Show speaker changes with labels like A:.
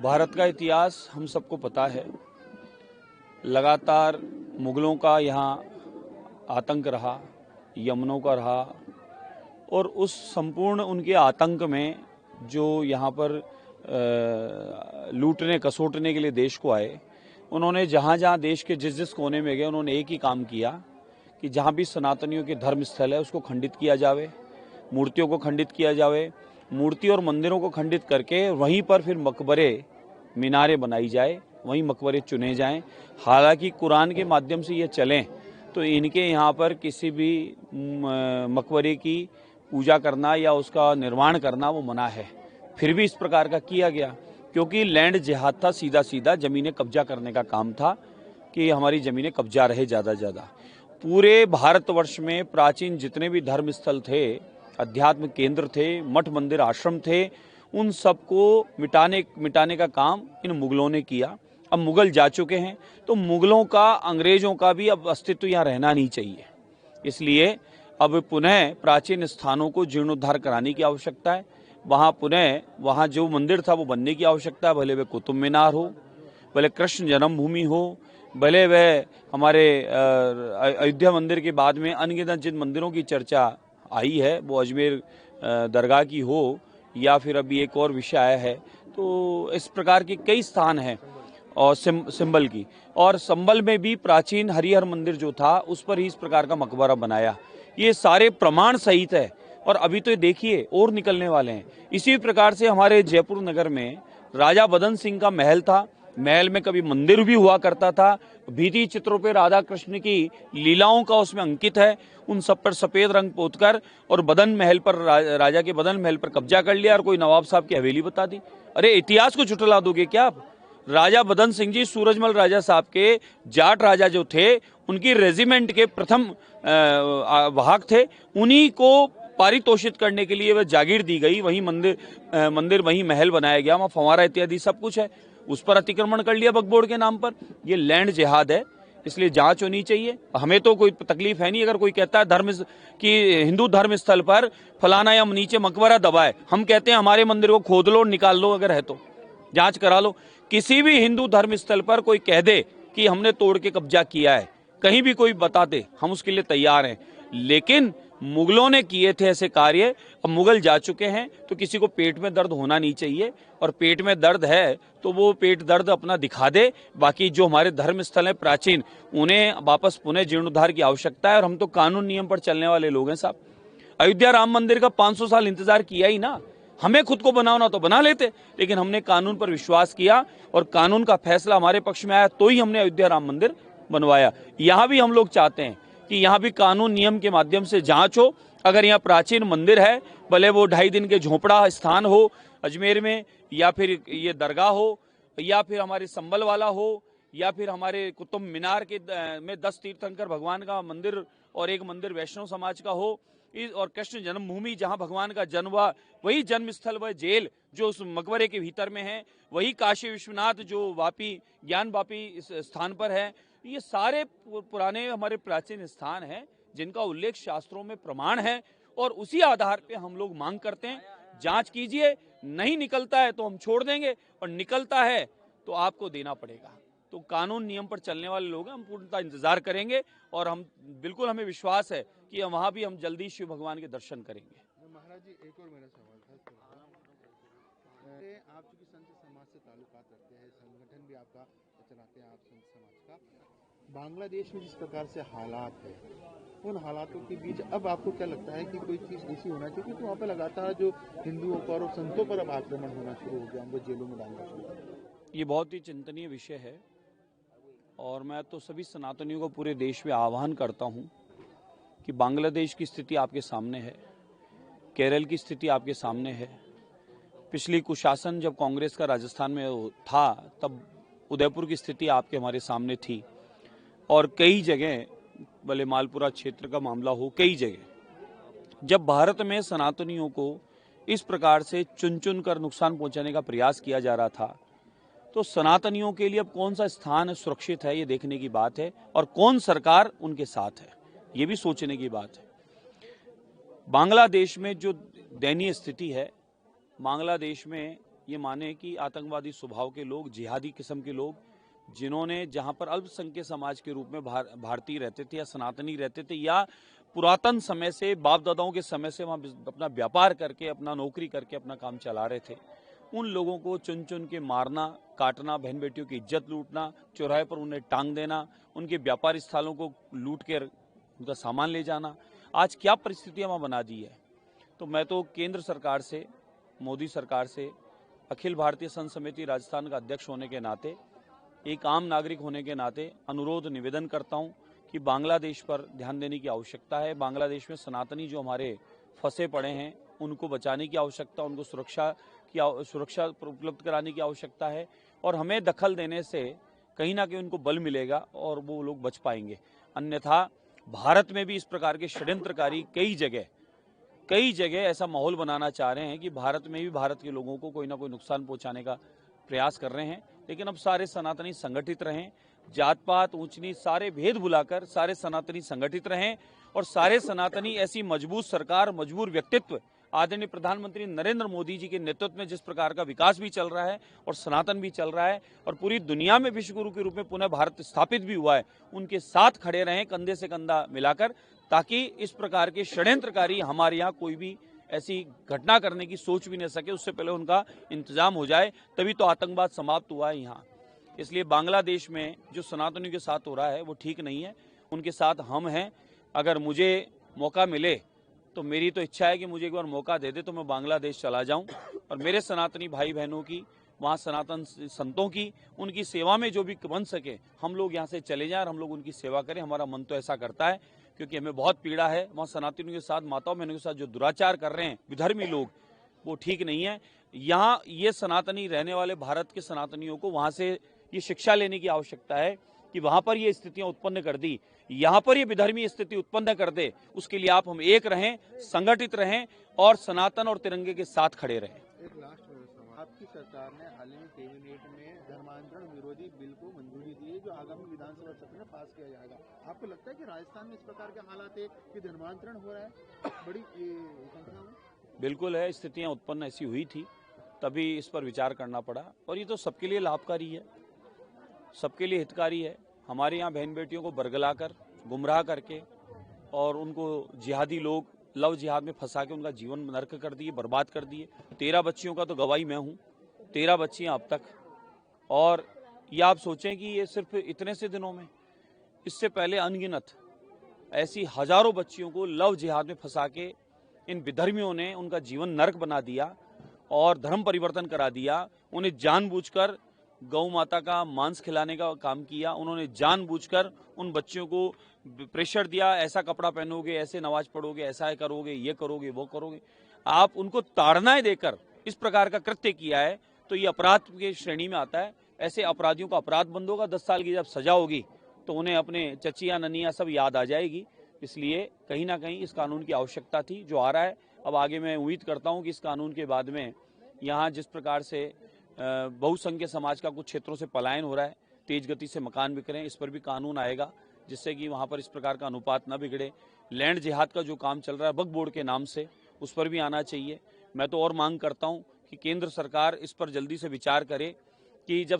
A: भारत का इतिहास हम सबको पता है। लगातार मुगलों का यहाँ आतंक रहा, यमनों का रहा, और उस संपूर्ण उनके आतंक में जो यहाँ पर लूटने कसोटने के लिए देश को आए, उन्होंने जहाँ जहाँ देश के जिस जिस कोने में गए उन्होंने एक ही काम किया कि जहाँ भी सनातनियों के धर्म स्थल है उसको खंडित किया जावे, मूर्तियों को खंडित किया जावे, मूर्ति और मंदिरों को खंडित करके वहीं पर फिर मकबरे मीनारें बनाई जाए, वहीं मकबरे चुने जाएं। हालांकि कुरान के माध्यम से ये चलें तो इनके यहाँ पर किसी भी मकबरे की पूजा करना या उसका निर्माण करना वो मना है। फिर भी इस प्रकार का किया गया क्योंकि लैंड जिहाद था, सीधा सीधा ज़मीनें कब्जा करने का काम था कि हमारी ज़मीनें कब्जा रहे ज़्यादा ज़्यादा। पूरे भारतवर्ष में प्राचीन जितने भी धर्म स्थल थे, अध्यात्म केंद्र थे, मठ मंदिर आश्रम थे, उन सबको मिटाने का काम इन मुगलों ने किया। अब मुगल जा चुके हैं तो मुगलों का, अंग्रेजों का भी अब अस्तित्व यहाँ रहना नहीं चाहिए। इसलिए अब पुनः प्राचीन स्थानों को जीर्णोद्धार कराने की आवश्यकता है। वहाँ जो मंदिर था वो बनने की आवश्यकता है, भले वह कुतुब मीनार हो, भले कृष्ण जन्मभूमि हो, भले वह हमारे अयोध्या मंदिर के बाद में अनगिनत जिन मंदिरों की चर्चा आई है वो अजमेर दरगाह की हो या फिर अभी एक और विषय आया है, तो इस प्रकार के कई स्थान हैं। और सिंबल की, और संबल में भी प्राचीन हरिहर मंदिर जो था उस पर ही इस प्रकार का मकबरा बनाया। ये सारे प्रमाण सहित है और अभी तो देखिए और निकलने वाले हैं। इसी प्रकार से हमारे जयपुर नगर में राजा बदन सिंह का महल था। महल में कभी मंदिर भी हुआ करता था। भित्ति चित्रों पे राधा कृष्ण की लीलाओं का उसमें अंकित है। उन सब पर सफेद रंग पोतकर और बदन महल पर, राजा के बदन महल पर कब्जा कर लिया और कोई नवाब साहब की हवेली बता दी। अरे इतिहास को झुठला दोगे क्या आप? राजा बदन सिंह जी सूरजमल राजा साहब के जाट राजा जो थे, उनकी रेजिमेंट के प्रथम वाहक थे। उन्हीं को पारितोषित करने के लिए वह जागीर दी गई। वहीं मंदिर वहीं महल बनाया गया, वहाँ फंवारा इत्यादि सब कुछ है। उस पर अतिक्रमण कर लिया बकबोर्ड के नाम पर। ये लैंड जिहाद है, इसलिए जांच होनी चाहिए। हमें तो कोई तकलीफ है नहीं अगर कोई कहता है कि हिंदू धर्म स्थल पर फलाना या नीचे मकबरा दबाए। हम कहते हैं हमारे मंदिर को खोद लो, निकाल लो, अगर है तो जांच करा लो। किसी भी हिंदू धर्म स्थल पर कोई कह दे कि हमने तोड़ के कब्जा किया है, कहीं भी कोई बता दे, हम उसके लिए तैयार हैं। लेकिन मुगलों ने किए थे ऐसे कार्य, अब मुगल जा चुके हैं तो किसी को पेट में दर्द होना नहीं चाहिए। और पेट में दर्द है तो वो पेट दर्द अपना दिखा दे। बाकी जो हमारे धर्म स्थल हैं प्राचीन, उन्हें वापस पुनः जीर्णोद्धार की आवश्यकता है। और हम तो कानून नियम पर चलने वाले लोग हैं साहब। अयोध्या राम मंदिर का 500 साल इंतजार किया ही ना। हमें खुद को बनाना तो बना लेते, लेकिन हमने कानून पर विश्वास किया और कानून का फैसला हमारे पक्ष में आया तो ही हमने अयोध्या राम मंदिर बनवाया। यहाँ भी हम लोग चाहते हैं कि यहाँ भी कानून नियम के माध्यम से जांच हो। अगर यहाँ प्राचीन मंदिर है, भले वो 2.5 दिन के झोपड़ा स्थान हो अजमेर में, या फिर ये दरगाह हो, या फिर हमारे संबल वाला हो, या फिर हमारे कुतुब मीनार के में 10 तीर्थंकर भगवान का मंदिर और एक मंदिर वैष्णव समाज का हो, और कृष्ण जन्मभूमि जहां भगवान का जन्म हुआ वही जन्म स्थल, वह जेल जो उस मकबरे के भीतर में है, वही काशी विश्वनाथ जो ज्ञान वापी इस स्थान पर है। ये सारे पुराने हमारे प्राचीन स्थान हैं जिनका उल्लेख शास्त्रों में प्रमाण है और उसी आधार पे हम लोग मांग करते हैं जांच कीजिए। नहीं निकलता है तो हम छोड़ देंगे और निकलता है तो आपको देना पड़ेगा। तो कानून नियम पर चलने वाले लोग हैं, हम पूर्णतः इंतजार करेंगे और हमें विश्वास है कि वहां भी हम जल्दी शिव भगवान के दर्शन करेंगे।
B: महाराज जी, एक और मेरा सवाल था। आप चूंकि संत समाज से ताल्लुकात रखते हैं, संगठन भी आपका चलाते हैं, आप संत समाज का, बांग्लादेश में जिस प्रकार से हालात है, उन हालातों के बीच अब आपको क्या लगता है कि कोई चीज़ ऐसी होना चाहिए? क्योंकि वहाँ पर लगातार जो हिंदुओं पर और संतों पर अब आक्रमण होना शुरू हो गया, उनको जेलों में डालना शुरू हो गया।
A: ये बहुत ही चिंतनीय विषय है और मैं तो सभी सनातनियों को पूरे देश में आह्वान करता हूँ कि बांग्लादेश की स्थिति आपके सामने है, केरल की स्थिति आपके सामने है। पिछली कुशासन जब कांग्रेस का राजस्थान में था तब उदयपुर की स्थिति आपके हमारे सामने थी, और कई जगह, भले मालपुरा क्षेत्र का मामला हो, कई जगह जब भारत में सनातनियों को इस प्रकार से चुन चुन कर नुकसान पहुंचाने का प्रयास किया जा रहा था, तो सनातनियों के लिए अब कौन सा स्थान सुरक्षित है ये देखने की बात है और कौन सरकार उनके साथ है ये भी सोचने की बात है। बांग्लादेश में जो दयनीय स्थिति है, बांग्लादेश में ये माने कि आतंकवादी स्वभाव के लोग, जिहादी किस्म के लोग, जिन्होंने जहां पर अल्पसंख्यक समाज के रूप में भारतीय रहते थे या सनातनी रहते थे या पुरातन समय से बाप दादाओं के समय से वहां अपना व्यापार करके, अपना नौकरी करके अपना काम चला रहे थे, उन लोगों को चुन चुन के मारना, काटना, बहन बेटियों की इज्जत लूटना, चौराहे पर उन्हें टांग देना, उनके व्यापार स्थलों को लूट कर उनका सामान ले जाना, आज क्या परिस्थितियां वहां बना दी है। तो मैं तो केंद्र सरकार से, मोदी सरकार से, अखिल भारतीय संघ समिति राजस्थान का अध्यक्ष होने के नाते, एक आम नागरिक होने के नाते अनुरोध निवेदन करता हूं कि बांग्लादेश पर ध्यान देने की आवश्यकता है। बांग्लादेश में सनातनी जो हमारे फंसे पड़े हैं उनको बचाने की आवश्यकता, उनको सुरक्षा उपलब्ध कराने की आवश्यकता है और हमें दखल देने से कहीं ना कहीं उनको बल मिलेगा और वो लोग बच पाएंगे। अन्यथा भारत में भी इस प्रकार के षड्यंत्रकारी कई जगह ऐसा माहौल बनाना चाह रहे हैं कि भारत में भी भारत के लोगों को कोई ना कोई नुकसान पहुंचाने का प्रयास कर रहे हैं। लेकिन अब सारे सनातनी संगठित रहें, जात पात ऊंच नीच सारे भेद भुलाकर सारे सनातनी संगठित रहें और सारे सनातनी ऐसी मजबूत सरकार, मजबूत व्यक्तित्व आदरणीय प्रधानमंत्री नरेंद्र मोदी जी के नेतृत्व में जिस प्रकार का विकास भी चल रहा है और सनातन भी चल रहा है और पूरी दुनिया में विश्व गुरु के रूप में पुनः भारत स्थापित भी हुआ है, उनके साथ खड़े रहें कंधे से कंधा मिलाकर, ताकि इस प्रकार के षड्यंत्रकारी हमारे यहाँ कोई भी ऐसी घटना करने की सोच भी नहीं सके, उससे पहले उनका इंतजाम हो जाए, तभी तो आतंकवाद समाप्त हुआ है यहाँ। इसलिए बांग्लादेश में जो सनातनियों के साथ हो रहा है वो ठीक नहीं है, उनके साथ हम हैं। अगर मुझे मौका मिले तो मेरी तो इच्छा है कि मुझे एक बार मौका दे दे तो मैं बांग्लादेश चला जाऊं और मेरे सनातनी भाई बहनों की, वहाँ सनातन संतों की, उनकी सेवा में जो भी बन सके हम लोग यहाँ से चले जाएं और हम लोग उनकी सेवा करें। हमारा मन तो ऐसा करता है, क्योंकि हमें बहुत पीड़ा है वहाँ सनातनियों के साथ, माताओं बहनों के साथ जो दुराचार कर रहे हैं विधर्मी लोग, वो ठीक नहीं है। यहाँ ये सनातनी रहने वाले भारत के सनातनियों को वहाँ से ये शिक्षा लेने की आवश्यकता है कि वहाँ पर ये स्थितियाँ उत्पन्न कर दी, यहाँ पर ये विधर्मी स्थिति उत्पन्न कर दे, उसके लिए हम एक रहें, संगठित रहें और सनातन और तिरंगे के साथ खड़े रहें।
B: एक लास्ट सवाल, आपकी सरकार ने हाल ही में कैबिनेट में धर्मांतरण विरोधी बिल को मंजूरी दी है जो आगामी विधानसभा सत्र में पास किया जाएगा। आपको लगता है कि राजस्थान में इस प्रकार के हालात है कि धर्मांतरण हो रहा है बड़ी संख्या में?
A: बिल्कुल है, स्थितियाँ उत्पन्न ऐसी हुई थी, तभी इस पर विचार करना पड़ा और ये तो सबके लिए लाभकारी है, सबके लिए हितकारी है। हमारे यहाँ बहन बेटियों को बरगलाकर, गुमराह करके और उनको जिहादी लोग लव जिहाद में फंसा के उनका जीवन नर्क कर दिए, बर्बाद कर दिए। 13 बच्चियों का तो गवाही मैं हूँ, 13 बच्चियाँ अब तक। और ये आप सोचें कि ये सिर्फ इतने से दिनों में, इससे पहले अनगिनत ऐसी हजारों बच्चियों को लव जिहाद में फंसा के इन विधर्मियों ने उनका जीवन नर्क बना दिया और धर्म परिवर्तन करा दिया। उन्हें जानबूझकर गौ माता का मांस खिलाने का काम किया, उन्होंने जानबूझकर उन बच्चियों को प्रेशर दिया, ऐसा कपड़ा पहनोगे, ऐसे नमाज पढ़ोगे, ऐसा करोगे, ये करोगे, वो करोगे। आप उनको ताड़नाएं देकर इस प्रकार का कृत्य किया है तो ये अपराध की श्रेणी में आता है। ऐसे अपराधियों का अपराध बंद होगा, 10 साल की जब सजा होगी तो उन्हें अपने चचिया ननिया सब याद आ जाएगी। इसलिए कहीं ना कहीं इस कानून की आवश्यकता थी जो आ रहा है। अब आगे मैं उम्मीद करता हूं कि इस कानून के बाद में यहाँ जिस प्रकार से बहुसंख्यक समाज का कुछ क्षेत्रों से पलायन हो रहा है, तेज गति से मकान बिक रहे हैं, इस पर भी कानून आएगा जिससे कि वहाँ पर इस प्रकार का अनुपात न बिगड़े। लैंड जिहाद का जो काम चल रहा है वक्फ बोर्ड के नाम से, उस पर भी आना चाहिए। मैं तो और मांग करता हूँ कि केंद्र सरकार इस पर जल्दी से विचार करे कि जब